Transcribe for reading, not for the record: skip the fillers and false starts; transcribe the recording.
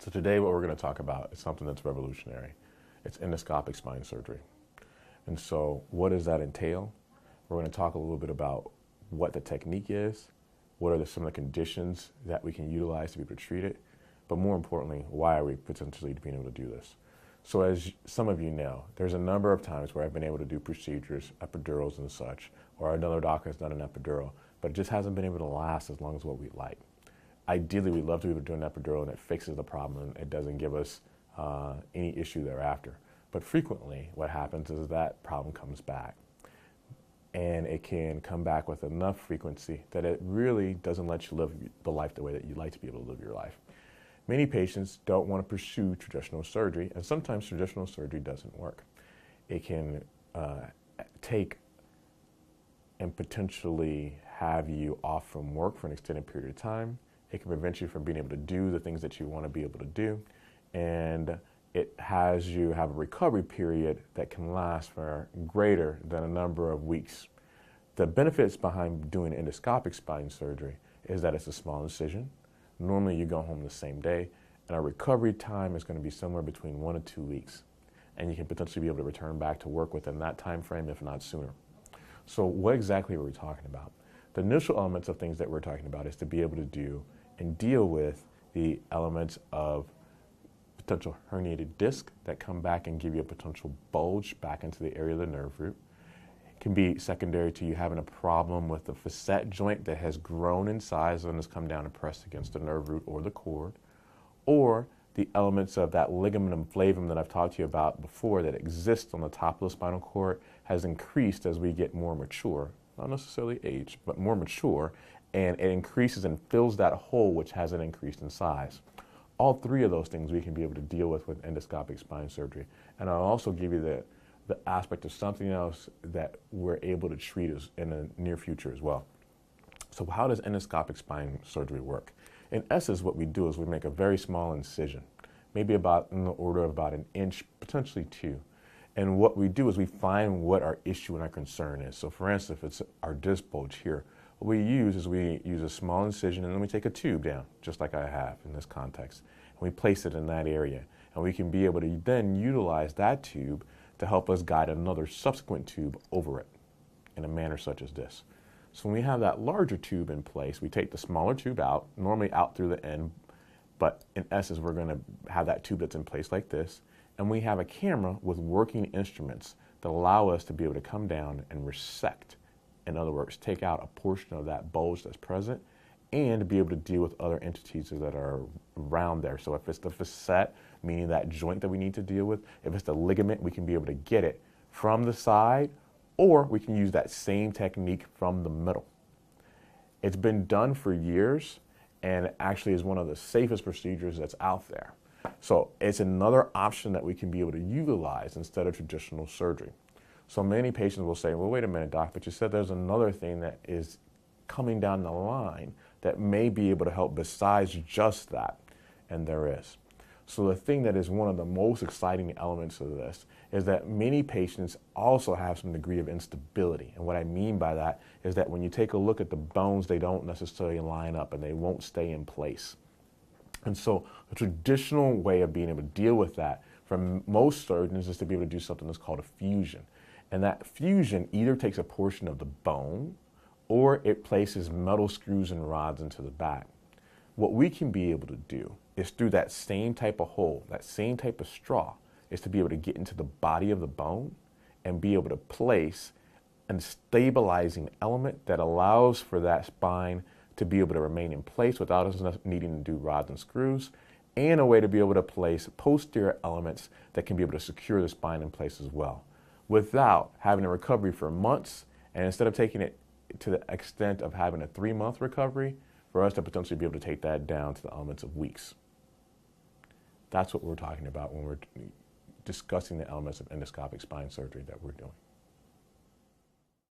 So today what we're going to talk about is something that's revolutionary. It's endoscopic spine surgery. And so what does that entail? We're going to talk a little bit about what the technique is, what are some of the conditions that we can utilize to be able to treat it, but more importantly, why are we potentially being able to do this? So as some of you know, there's a number of times where I've been able to do procedures, epidurals and such, or another doctor has done an epidural, but it just hasn't been able to last as long as what we'd like. Ideally, we'd love to be able to do an epidural and it fixes the problem and it doesn't give us any issue thereafter. But frequently, what happens is that problem comes back. And it can come back with enough frequency that it really doesn't let you live the life the way that you'd like to be able to live your life. Many patients don't want to pursue traditional surgery, and sometimes traditional surgery doesn't work. It can take and potentially have you off from work for an extended period of time. It can prevent you from being able to do the things that you want to be able to do, and it has you have a recovery period that can last for greater than a number of weeks. The benefits behind doing endoscopic spine surgery is that it's a small incision. Normally you go home the same day, and our recovery time is going to be somewhere between 1 to 2 weeks. And you can potentially be able to return back to work within that time frame, if not sooner. So what exactly are we talking about? The initial elements of things that we're talking about is to be able to do and deal with the elements of potential herniated disc that come back and give you a potential bulge back into the area of the nerve root. It can be secondary to you having a problem with the facet joint that has grown in size and has come down and pressed against the nerve root or the cord, or the elements of that ligamentum flavum that I've talked to you about before that exists on the top of the spinal cord has increased as we get more mature, not necessarily age, but more mature, and it increases and fills that hole which hasn't increased in size. All three of those things we can be able to deal with endoscopic spine surgery. And I'll also give you the aspect of something else that we're able to treat in the near future as well. So how does endoscopic spine surgery work? In essence, what we do is we make a very small incision, maybe about in the order of about 1 inch, potentially 2. And what we do is we find what our issue and our concern is. So for instance, if it's our disc bulge here, what we use is we use a small incision and then we take a tube down, just like I have in this context, and we place it in that area. And we can be able to then utilize that tube to help us guide another subsequent tube over it in a manner such as this. So when we have that larger tube in place, we take the smaller tube out, normally out through the end, but in essence, we're going to have that tube that's in place like this, and we have a camera with working instruments that allow us to be able to come down and resect. In other words, take out a portion of that bulge that's present and be able to deal with other entities that are around there. So if it's the facet, meaning that joint that we need to deal with, if it's the ligament, we can be able to get it from the side, or we can use that same technique from the middle. It's been done for years and actually is one of the safest procedures that's out there. So it's another option that we can be able to utilize instead of traditional surgery. So many patients will say, well, wait a minute, doc, but you said there's another thing that is coming down the line that may be able to help besides just that. And there is. So the thing that is one of the most exciting elements of this is that many patients also have some degree of instability. And what I mean by that is that when you take a look at the bones, they don't necessarily line up and they won't stay in place. And so the traditional way of being able to deal with that for most surgeons is to be able to do something that's called a fusion. And that fusion either takes a portion of the bone or it places metal screws and rods into the back. What we can be able to do is through that same type of hole, that same type of straw, is to be able to get into the body of the bone and be able to place a stabilizing element that allows for that spine to be able to remain in place without us needing to do rods and screws, and a way to be able to place posterior elements that can be able to secure the spine in place as well, without having a recovery for months, and instead of taking it to the extent of having a 3-month recovery, for us to potentially be able to take that down to the elements of weeks. That's what we're talking about when we're discussing the elements of endoscopic spine surgery that we're doing.